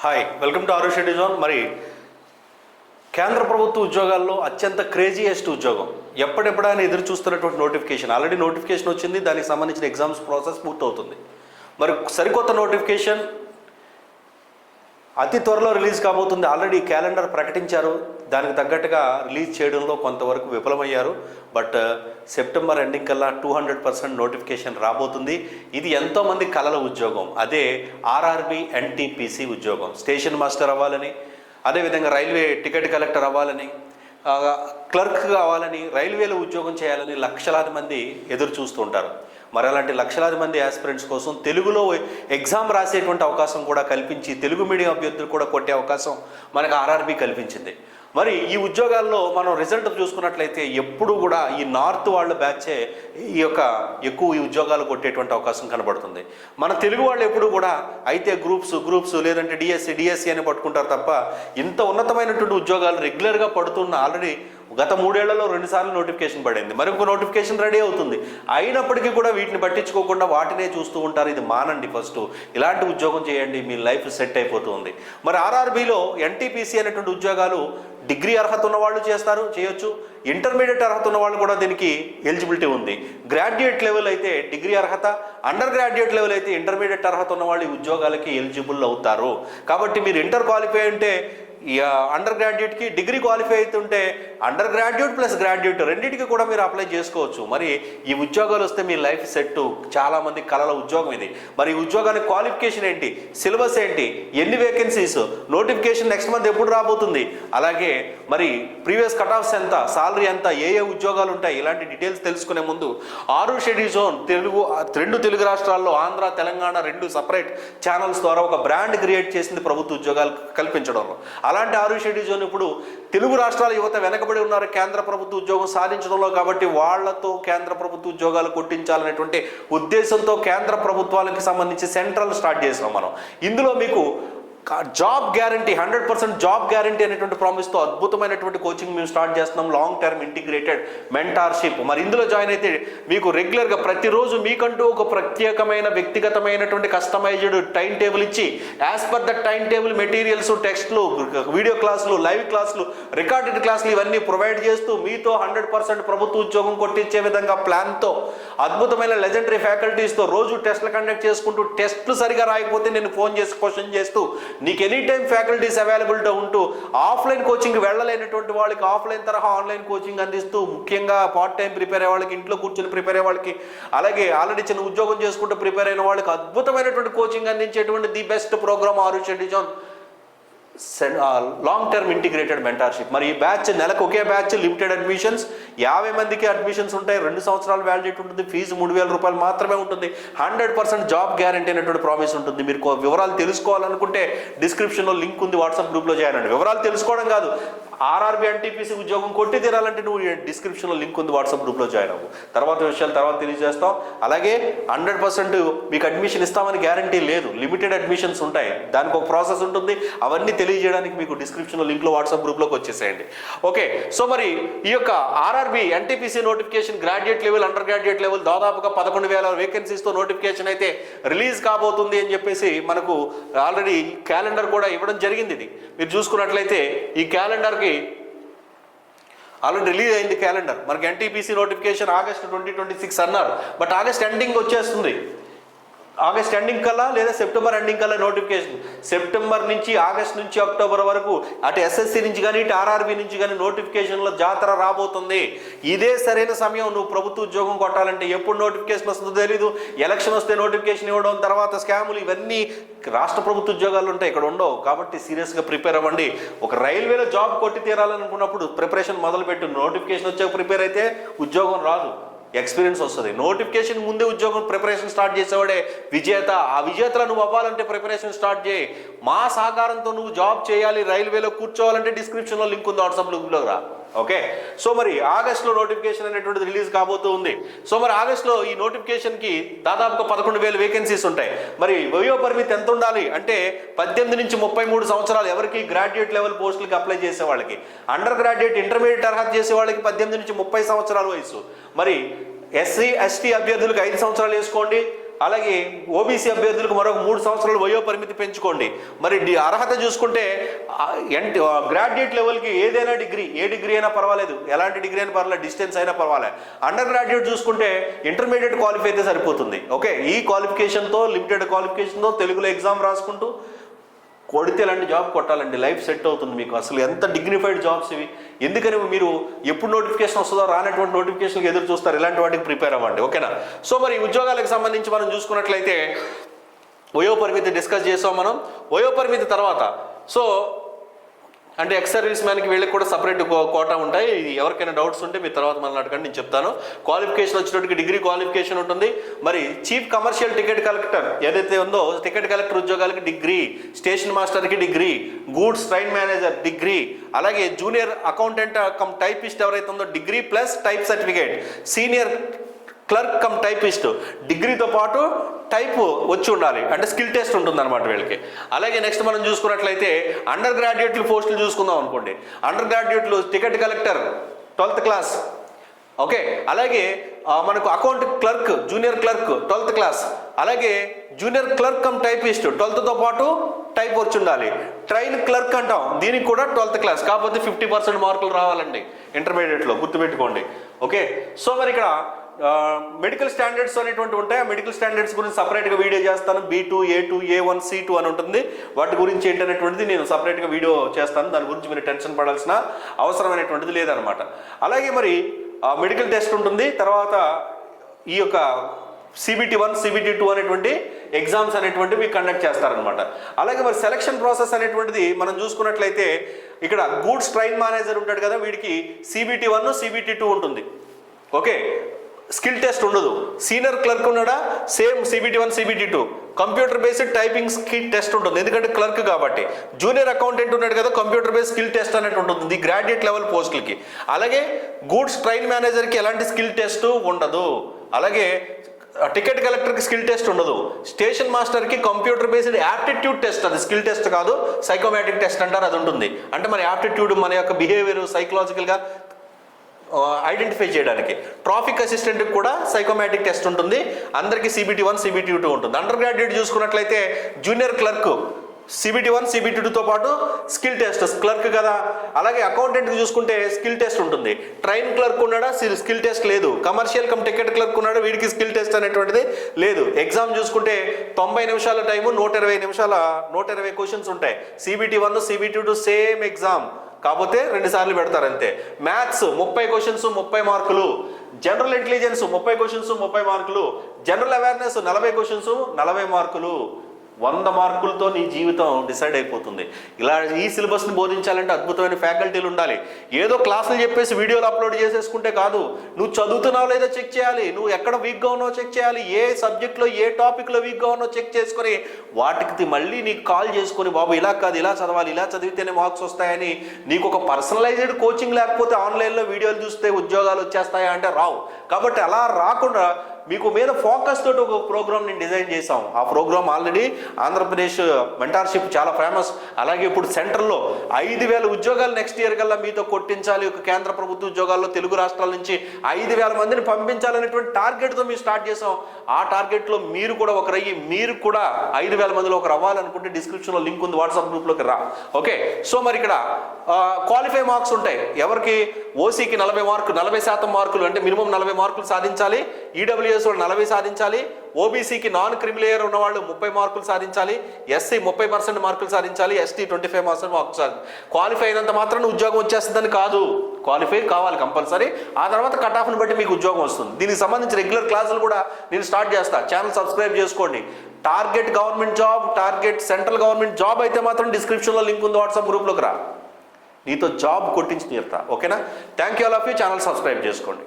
Hi, welcome to Aarush Edizone. మరి కేంద్ర ప్రభుత్వ ఉద్యోగాల్లో అత్యంత క్రేజియెస్ట్ ఉద్యోగం, ఎప్పుడెప్పుడైనా ఎదురు చూస్తున్నటువంటి నోటిఫికేషన్. ఆల్రెడీ నోటిఫికేషన్ వచ్చింది, దానికి సంబంధించిన ఎగ్జామ్స్ ప్రాసెస్ పూర్తవుతుంది. మరి సరికొత్త నోటిఫికేషన్ అతి త్వరలో రిలీజ్ కాబోతుంది. ఆల్రెడీ క్యాలెండర్ ప్రకటించారు, దానికి తగ్గట్టుగా రిలీజ్ చేయడంలో కొంతవరకు విఫలమయ్యారు. బట్ సెప్టెంబర్ ఎండింగ్ కల్లా 200% నోటిఫికేషన్ రాబోతుంది. ఇది ఎంతోమంది కలల ఉద్యోగం, అదే ఆర్ఆర్బి ఎన్టీపీసీ ఉద్యోగం. స్టేషన్ మాస్టర్ అవ్వాలని, అదేవిధంగా రైల్వే టికెట్ కలెక్టర్ అవ్వాలని, క్లర్క్ కావాలని, రైల్వేలో ఉద్యోగం చేయాలని లక్షలాది మంది ఎదురు చూస్తూ ఉంటారు. మరి అలాంటి లక్షలాది మంది ఆస్పిరెంట్స్ కోసం తెలుగులో ఎగ్జామ్ రాసేటువంటి అవకాశం కూడా కల్పించి, తెలుగు మీడియం అభ్యర్థులు కూడా కొట్టే అవకాశం మనకు ఆర్ఆర్బి కల్పించింది. మరి ఈ ఉద్యోగాల్లో మనం రిజల్ట్ చూసుకున్నట్లయితే ఎప్పుడు కూడా ఈ నార్త్ వాళ్ళ బ్యాచే ఎక్కువ ఈ ఉద్యోగాలు కొట్టేటువంటి అవకాశం కనబడుతుంది. మన తెలుగు వాళ్ళు ఎప్పుడు కూడా అయితే గ్రూప్స్ లేదంటే డిఎస్సి అని పట్టుకుంటారు తప్ప ఇంత ఉన్నతమైనటువంటి ఉద్యోగాలు రెగ్యులర్గా పడుతున్న ఆల్రెడీ గత 3 ఏళ్లలో 2 సార్లు నోటిఫికేషన్ పడింది, మరి ఇంకో నోటిఫికేషన్ రెడీ అవుతుంది. అయినప్పటికీ కూడా వీటిని పట్టించుకోకుండా వాటినే చూస్తూ ఉంటారు. ఇది మానండి, ఫస్ట్ ఇలాంటి ఉద్యోగం చేయండి, మీ లైఫ్ సెట్ అయిపోతుంది. మరి ఆర్ఆర్బిలో ఎన్టీపీసీ అనేటువంటి ఉద్యోగాలు డిగ్రీ అర్హత ఉన్న వాళ్ళు చేయొచ్చు, ఇంటర్మీడియట్ అర్హత ఉన్న వాళ్ళు కూడా దీనికి ఎలిజిబిలిటీ ఉంది. గ్రాడ్యుయేట్ లెవెల్ అయితే డిగ్రీ అర్హత, అండర్ గ్రాడ్యుయేట్ లెవెల్ అయితే ఇంటర్మీడియట్ అర్హత ఉన్న వాళ్ళు ఈ ఉద్యోగాలకి ఎలిజిబుల్ అవుతారు. కాబట్టి మీరు ఇంటర్ క్వాలిఫై ఉంటే అండర్ గ్రాడ్యుయేట్కి, డిగ్రీ క్వాలిఫై అవుతుంటే అండర్ గ్రాడ్యుయేట్ ప్లస్ గ్రాడ్యుయేట్ రెండింటికి కూడా మీరు అప్లై చేసుకోవచ్చు. మరి ఈ ఉద్యోగాలు వస్తే మీ లైఫ్ సెట్. చాలామంది కళల ఉద్యోగం ఇది. మరి ఈ ఉద్యోగానికి క్వాలిఫికేషన్ ఏంటి, సిలబస్ ఏంటి, ఎన్ని వేకెన్సీస్, నోటిఫికేషన్ నెక్స్ట్ మంత్ ఎప్పుడు రాబోతుంది, అలాగే మరి ప్రీవియస్ కట్ ఆఫ్స్ ఎంత, సాలరీ ఎంత, ఏ ఉద్యోగాలు ఉంటాయి, ఇలాంటి డీటెయిల్స్ తెలుసుకునే ముందు ఆరుష్ ఎడిజోన్ రెండు తెలుగు రాష్ట్రాల్లో, ఆంధ్ర తెలంగాణ 2 సపరేట్ ఛానల్స్ ద్వారా ఒక బ్రాండ్ క్రియేట్ చేసింది ప్రభుత్వ ఉద్యోగాలు కల్పించడంలో. అలాంటి ఆరుష్ ఎడిజోన్ ఇప్పుడు తెలుగు రాష్ట్రాల యువత వెనకబడి ఉన్నారు కేంద్ర ప్రభుత్వ ఉద్యోగం సాధించడంలో. కాబట్టి వాళ్లతో కేంద్ర ప్రభుత్వ ఉద్యోగాలు కొట్టించాలనేటువంటి ఉద్దేశంతో కేంద్ర ప్రభుత్వాలకు సంబంధించి సెంట్రల్ స్టార్ట్ చేసాం మనం. ఇందులో మీకు జాబ్ గ్యారంటీ, 100% జాబ్ గ్యారంటీ అనేటువంటి ప్రామిస్తో అద్భుతమైనటువంటి కోచింగ్ మేము స్టార్ట్ చేస్తున్నాం. Long term integrated mentorship. మరి ఇందులో జాయిన్ అయితే మీకు రెగ్యులర్గా ప్రతిరోజు మీకంటూ ఒక ప్రత్యేకమైన వ్యక్తిగతమైనటువంటి కస్టమైజ్డ్ టైం టేబుల్ ఇచ్చి, as per the time table materials, టెక్స్ట్లు, వీడియో క్లాసులు, లైవ్ క్లాసులు, రికార్డెడ్ క్లాసులు ఇవన్నీ ప్రొవైడ్ చేస్తూ మీతో 100% ప్రభుత్వ ఉద్యోగం కొట్టించే విధంగా ప్లాన్తో, అద్భుతమైన లెజెండరీ ఫ్యాకల్టీస్తో రోజు టెస్ట్లు కండక్ట్ చేసుకుంటూ, టెస్ట్లు సరిగా రాయకపోతే నేను ఫోన్ చేసి క్వశ్చన్ చేస్తూ, నీకు ఎనీ టైం ఫ్యాకల్టీస్ అవైలబిలిటీ ఉంటూ, ఆఫ్లైన్ కోచింగ్ వెళ్ళలేనటువంటి వాళ్ళకి ఆఫ్లైన్ తరహా ఆన్లైన్ కోచింగ్ అందిస్తూ, ముఖ్యంగా పార్ట్ టైం ప్రిపేర్ అయ్యే వాళ్ళకి, ఇంట్లో కూర్చొని ప్రిపేర్ అయ్యే వాళ్ళకి, అలాగే ఆల్రెడీ చిన్న ఉద్యోగం చేసుకుంటూ ప్రిపేర్ అయిన వాళ్ళకి అద్భుతమైనటువంటి కోచింగ్ అందించేటువంటి the best programme Aarush Edizone long term integrated mentorship. మరి ఈ బ్యాచ్ నెలకు ఒకే బ్యాచ్, లిమిటెడ్ అడ్మిషన్స్, 50 మందికి అడ్మిషన్స్ ఉంటాయి. 2 సంవత్సరాలు వ్యాలిడిటీ ఉంటుంది. ఫీజు 3000 రూపాయలు మాత్రమే ఉంటుంది. 100% జాబ్ గ్యారంటీ అనేటువంటి ప్రామిస్ ఉంటుంది. మీరు వివరాలు తెలుసుకోవాలనుకుంటే డిస్క్రిప్షన్లో లింక్ ఉంది, వాట్సాప్ గ్రూప్లో జాయిన్ అవ్వండి. వివరాలు తెలుసుకోవడం కాదు, ఆర్ఆర్బి ఎన్టీపీసీ ఉద్యోగం కొట్టి తీరాలంటే నువ్వు డిస్క్రిప్షన్లో లింక్ ఉంది, వాట్సాప్ గ్రూప్లో జాయిన్ అవ్వు. తర్వాత విషయాలు తర్వాత తెలియజేస్తాం. అలాగే 100% మీకు అడ్మిషన్ ఇస్తామని గ్యారంటీ లేదు, లిమిటెడ్ అడ్మిషన్స్ ఉంటాయి, దానికి ఒక ప్రాసెస్ ఉంటుంది. అవన్నీ తెలియజేయడానికి మీకు డిస్క్రిప్షన్లో లింక్లో వాట్సాప్ గ్రూప్లోకి వచ్చేసేయండి. ఓకే, సో మరి ఈ యొక్క RRB NTPC notification graduate level, under graduate level దాదాపుగా 11,000 వేకెన్సీస్తో నోటిఫికేషన్ అయితే రిలీజ్ కాబోతుంది అని చెప్పేసి మనకు ఆల్రెడీ క్యాలెండర్ కూడా ఇవ్వడం జరిగింది. ఇది మీరు చూసుకున్నట్లయితే ఈ క్యాలెండర్కి ఆల్రెడీ రిలీజ్ అయింది క్యాలెండర్. మనకి ఎన్టీపీసీ నోటిఫికేషన్ ఆగస్ట్ 2026 అన్నారు, బట్ ఆగస్ట్ ఎండింగ్ వచ్చేస్తుంది. ఆగస్ట్ ఎండింగ్ కల్లా లేదా సెప్టెంబర్ ఎండింగ్ కల్లా నోటిఫికేషన్. సెప్టెంబర్ నుంచి ఆగస్ట్ నుంచి అక్టోబర్ వరకు అటు ఎస్ఎస్సి నుంచి కానీ ఇటు ఆర్ఆర్బి నుంచి కానీ నోటిఫికేషన్లో జాతర రాబోతుంది. ఇదే సరైన సమయం నువ్వు ప్రభుత్వ ఉద్యోగం కొట్టాలంటే. ఎప్పుడు నోటిఫికేషన్ వస్తుందో తెలీదు. ఎలక్షన్ వస్తే నోటిఫికేషన్ ఇవ్వడం, తర్వాత స్కాములు, ఇవన్నీ రాష్ట్ర ప్రభుత్వ ఉద్యోగాలు ఉంటాయి, ఇక్కడ ఉండవు. కాబట్టి సీరియస్గా ప్రిపేర్ అవ్వండి. ఒక రైల్వేలో జాబ్ కొట్టి తీరాలనుకున్నప్పుడు ప్రిపరేషన్ మొదలుపెట్టు. నోటిఫికేషన్ వచ్చాక ప్రిపేర్ అయితే ఉద్యోగం రాదు, ఎక్స్పీరియన్స్ వస్తుంది. నోటిఫికేషన్ ముందే ఉద్యోగం ప్రిపరేషన్ స్టార్ట్ చేసేవాడే విజేత. ఆ విజేతలు నువ్వు అవ్వాలంటే ప్రిపరేషన్ స్టార్ట్ చేయి. మా సహకారంతో నువ్వు జాబ్ చేయాలి, రైల్వేలో కూర్చోవాలంటే డిస్క్రిప్షన్లో లింక్ ఉంది, వాట్సాప్ లింక్లో రా. ఓకే, సో మరి ఆగస్టులో నోటిఫికేషన్ అనేటువంటిది రిలీజ్ కాబోతూ ఉంది. సో మరి ఆగస్టులో ఈ నోటిఫికేషన్కి దాదాపుగా 11,000 వేకెన్సీస్ ఉంటాయి. మరి వయో పరిమితి ఎంత ఉండాలి అంటే 18 నుంచి 33 సంవత్సరాలు ఎవరికి గ్రాడ్యుయేట్ లెవెల్ పోస్టులకి అప్లై చేసే వాళ్ళకి, అండర్ గ్రాడ్యుయేట్ ఇంటర్మీడియట్ అర్హత చేసే వాళ్ళకి 18 నుంచి 30 సంవత్సరాల వయసు. మరి ఎస్సీ ఎస్టీ అభ్యర్థులకు 5 సంవత్సరాలు వేసుకోండి, అలాగే ఓబీసీ అభ్యర్థులకు మరొక 3 సంవత్సరాలు వయో పరిమితి పెంచుకోండి. మరి అర్హత చూసుకుంటే గ్రాడ్యుయేట్ లెవెల్కి ఏదైనా డిగ్రీ, ఏ డిగ్రీ అయినా పర్వాలేదు, ఎలాంటి డిగ్రీ అయినా పర్వాలేదు, డిస్టెన్స్ అయినా పర్వాలేదు. అండర్ గ్రాడ్యుయేట్ చూసుకుంటే ఇంటర్మీడియట్ క్వాలిఫై అయితే సరిపోతుంది. ఓకే, ఈ క్వాలిఫికేషన్తో, లిమిటెడ్ క్వాలిఫికేషన్తో తెలుగులో ఎగ్జామ్ రాసుకుంటూ కొడితే ఇలాంటి జాబ్ కొట్టాలండి, లైఫ్ సెట్ అవుతుంది మీకు. అసలు ఎంత డిగ్నిఫైడ్ జాబ్స్ ఇవి. ఎందుకని మీరు ఎప్పుడు నోటిఫికేషన్ వస్తుందో రానటువంటి నోటిఫికేషన్కి ఎదురు చూస్తారు. ఇలాంటి వాటికి ప్రిపేర్ అవ్వండి. ఓకేనా? సో మరి ఉద్యోగాలకు సంబంధించి మనం చూసుకున్నట్లయితే వయో పరిమితి డిస్కస్ చేసాం మనం. వయో పరిమితి తర్వాత సో అంటే ఎక్స్ సర్వీస్ మ్యాన్కి వీళ్ళకి కూడా సపరేట్ కోటా ఉంటాయి. ఇది ఎవరికైనా డౌట్స్ ఉంటే మీరు తర్వాత మళ్ళీ అడగండి, నేను చెప్తాను. క్వాలిఫికేషన్ వచ్చినట్టుకి డిగ్రీ క్వాలిఫికేషన్ ఉంటుంది. మరి చీఫ్ కమర్షియల్ టికెట్ కలెక్టర్ ఏదైతే ఉందో టికెట్ కలెక్టర్ ఉద్యోగాలకి డిగ్రీ, స్టేషన్ మాస్టర్కి degree, goods train manager degree, అలాగే జూనియర్ అకౌంటెంట్ కమ్ టైపిస్ట్ ఎవరైతే ఉందో degree plus type certificate, senior clerk cum typist డిగ్రీతో పాటు టైప్ వచ్చి ఉండాలి, అంటే స్కిల్ టెస్ట్ ఉంటుంది అనమాట వీళ్ళకి. అలాగే నెక్స్ట్ మనం చూసుకున్నట్లయితే అండర్ గ్రాడ్యుయేట్లు పోస్టులు చూసుకుందాం అనుకోండి. అండర్ గ్రాడ్యుయేట్లు ticket collector 12th class. Okay, అలాగే మనకు account clerk, junior clerk 12th class, అలాగే జూనియర్ క్లర్క్ కమ్ టైపిస్ట్ 12తో పాటు టైప్ వచ్చి ఉండాలి. ట్రైన్ క్లర్క్ అంటాం, దీనికి కూడా 12th క్లాస్, కాకపోతే 50% మార్కులు రావాలండి ఇంటర్మీడియట్లో, గుర్తుపెట్టుకోండి. ఓకే, సో మరి ఇక్కడ మెడికల్ స్టాండర్డ్స్ అనేటువంటి ఉంటాయి. ఆ మెడికల్ స్టాండర్డ్స్ గురించి సపరేట్గా వీడియో చేస్తాను. B2, A2, A1, C2 అని ఉంటుంది. వాటి గురించి ఏంటనేటువంటిది నేను సపరేట్గా వీడియో చేస్తాను. దాని గురించి మీరు టెన్షన్ పడాల్సిన అవసరం అనేటువంటిది లేదనమాట. అలాగే మరి మెడికల్ టెస్ట్ ఉంటుంది. తర్వాత ఈ యొక్క CBT1, CBT2 అనేటువంటి ఎగ్జామ్స్ అనేటువంటివి కండక్ట్ చేస్తారనమాట. అలాగే మరి సెలక్షన్ ప్రాసెస్ అనేటువంటిది మనం చూసుకున్నట్లయితే ఇక్కడ గూడ్స్ ట్రైన్ మేనేజర్ ఉంటాడు కదా, వీడికి CBT1, CBT2 ఉంటుంది. ఓకే, స్కిల్ టెస్ట్ ఉండదు. సీనియర్ క్లర్క్ ఉన్నాడా, same CBT1, CBT2. Computer based typing skill test ఉంటుంది, ఎందుకంటే క్లర్క్ కాబట్టి. జూనియర్ అకౌంటెంట్ ఉన్నాడు కదా, కంప్యూటర్ బేస్డ్ స్కిల్ టెస్ట్ అనేది ఉంటుంది గ్రాడ్యుయేట్ లెవెల్ పోస్టులకి. అలాగే గూడ్స్ ట్రైన్ మేనేజర్కి ఎలాంటి స్కిల్ టెస్ట్ ఉండదు. అలాగే టికెట్ కలెక్టర్కి స్కిల్ టెస్ట్ ఉండదు. స్టేషన్ మాస్టర్కి కంప్యూటర్ బేస్డ్ యాప్టిట్యూడ్ టెస్ట్, అది స్కిల్ టెస్ట్ కాదు, సైకోమాటిక్ టెస్ట్ అంటారు, అది ఉంటుంది. అంటే మన యాప్టిట్యూడ్, మన యొక్క బిహేవియర్ సైకలాజికల్గా ఐడెంటిఫై చేయడానికి. ట్రాఫిక్ అసిస్టెంట్కి కూడా సైకోమాటిక్ టెస్ట్ ఉంటుంది. అందరికీ CBT1, CBT2 ఉంటుంది. అండర్ గ్రాడ్యుయేట్ చూసుకున్నట్లయితే జూనియర్ క్లర్క్ CBT1, CBT2తో పాటు స్కిల్ టెస్ట్, క్లర్క్ కదా. అలాగే అకౌంటెంట్కి చూసుకుంటే స్కిల్ టెస్ట్ ఉంటుంది. ట్రైన్ క్లర్క్ ఉన్నాడా, స్కిల్ టెస్ట్ లేదు. కమర్షియల్ కమ్ టికెట్ క్లర్క్ ఉన్నాడా, వీడికి స్కిల్ టెస్ట్ అనేటువంటిది లేదు. ఎగ్జామ్ చూసుకుంటే 90 నిమిషాల టైము, 120 క్వశ్చన్స్ ఉంటాయి. CBT1, CBT2 సేమ్ ఎగ్జామ్, కాకపోతే 2 సార్లు పెడతారు అంతే. మ్యాథ్స్ 30 క్వశ్చన్స్ 30 మార్కులు, జనరల్ ఇంటెలిజెన్స్ 30 క్వశ్చన్స్ 30 మార్కులు, జనరల్ అవేర్నెస్ 40 క్వశ్చన్స్ 40 మార్కులు. 100 మార్కులతో నీ జీవితం డిసైడ్ అయిపోతుంది. ఇలా ఈ సిలబస్ని బోధించాలంటే అద్భుతమైన ఫ్యాకల్టీలు ఉండాలి. ఏదో క్లాసులు చెప్పేసి వీడియోలు అప్లోడ్ చేసేసుకుంటే కాదు. నువ్వు చదువుతున్నావు లేదో చెక్ చేయాలి, నువ్వు ఎక్కడ వీక్గా ఉన్నావో చెక్ చేయాలి, ఏ సబ్జెక్ట్లో ఏ టాపిక్లో వీక్గా ఉన్నావో చెక్ చేసుకొని వాటికి మళ్ళీ నీకు కాల్ చేసుకొని, బాబు ఇలా కాదు ఇలా చదవాలి, ఇలా చదివితేనే మార్క్స్ వస్తాయని నీకు ఒక పర్సనలైజ్డ్ కోచింగ్ లేకపోతే ఆన్లైన్లో వీడియోలు చూస్తే ఉద్యోగాలు వచ్చేస్తాయా అంటే రావు. కాబట్టి అలా రాకుండా మీకు మీద ఫోకస్ తోటి ఒక ప్రోగ్రామ్ నేను డిజైన్ చేశాం. ఆ ప్రోగ్రామ్ ఆల్రెడీ ఆంధ్రప్రదేశ్ మెంటార్షిప్ చాలా ఫేమస్. అలాగే ఇప్పుడు సెంట్రల్లో 5,000 ఉద్యోగాలు నెక్స్ట్ ఇయర్ కల్లా మీతో కొట్టించాలి. ఒక కేంద్ర ప్రభుత్వ ఉద్యోగాల్లో తెలుగు రాష్ట్రాల నుంచి 5,000 మందిని పంపించాలనేటువంటి టార్గెట్తో మేము స్టార్ట్ చేసాం. ఆ టార్గెట్లో మీరు కూడా ఒకరయ్యి, మీరు కూడా 5,000 మందిలో ఒకరు అవ్వాలనుకుంటే డిస్క్రిప్షన్లో లింక్ ఉంది, వాట్సాప్ గ్రూప్లోకి రా. ఓకే, సో మరి ఇక్కడ క్వాలిఫై మార్క్స్ ఉంటాయి. ఎవరికి? ఓసీకి 40% మార్కులు, అంటే మినిమం 40 మార్కులు సాధించాలి. ఈడబ్ల్యూఎస్ 40 సాధించాలి. ఓబీసీకి నాన్ క్రిమిలేయర్ ఉన్న వాళ్ళు 30 మార్కులు సాధించాలి. ఎస్సీ 30% మార్కులు సాధించాలి. ఎస్టీ 25% మార్కులు సాధించాలి. క్వాలిఫై అయినంత మాత్రం ఉద్యోగం వచ్చేస్తుందని కాదు, క్వాలిఫై కావాలి కంపల్సరీ. ఆ తర్వాత కట్ ఆఫ్ని బట్టి మీకు ఉద్యోగం వస్తుంది. దీనికి సంబంధించి రెగ్యులర్ క్లాసులు కూడా నేను స్టార్ట్ చేస్తాను. ఛానల్ సబ్స్క్రైబ్ చేసుకోండి. Target government job, target central government job అయితే మాత్రం డిస్క్రిప్షన్లో లింక్ ఉంది, వాట్సాప్ గ్రూప్లోకి రా, నీతో జాబ్ కొట్టించి తీరుతా. ఓకేనా? Thank you all of you. Channel subscribe చేసుకోండి.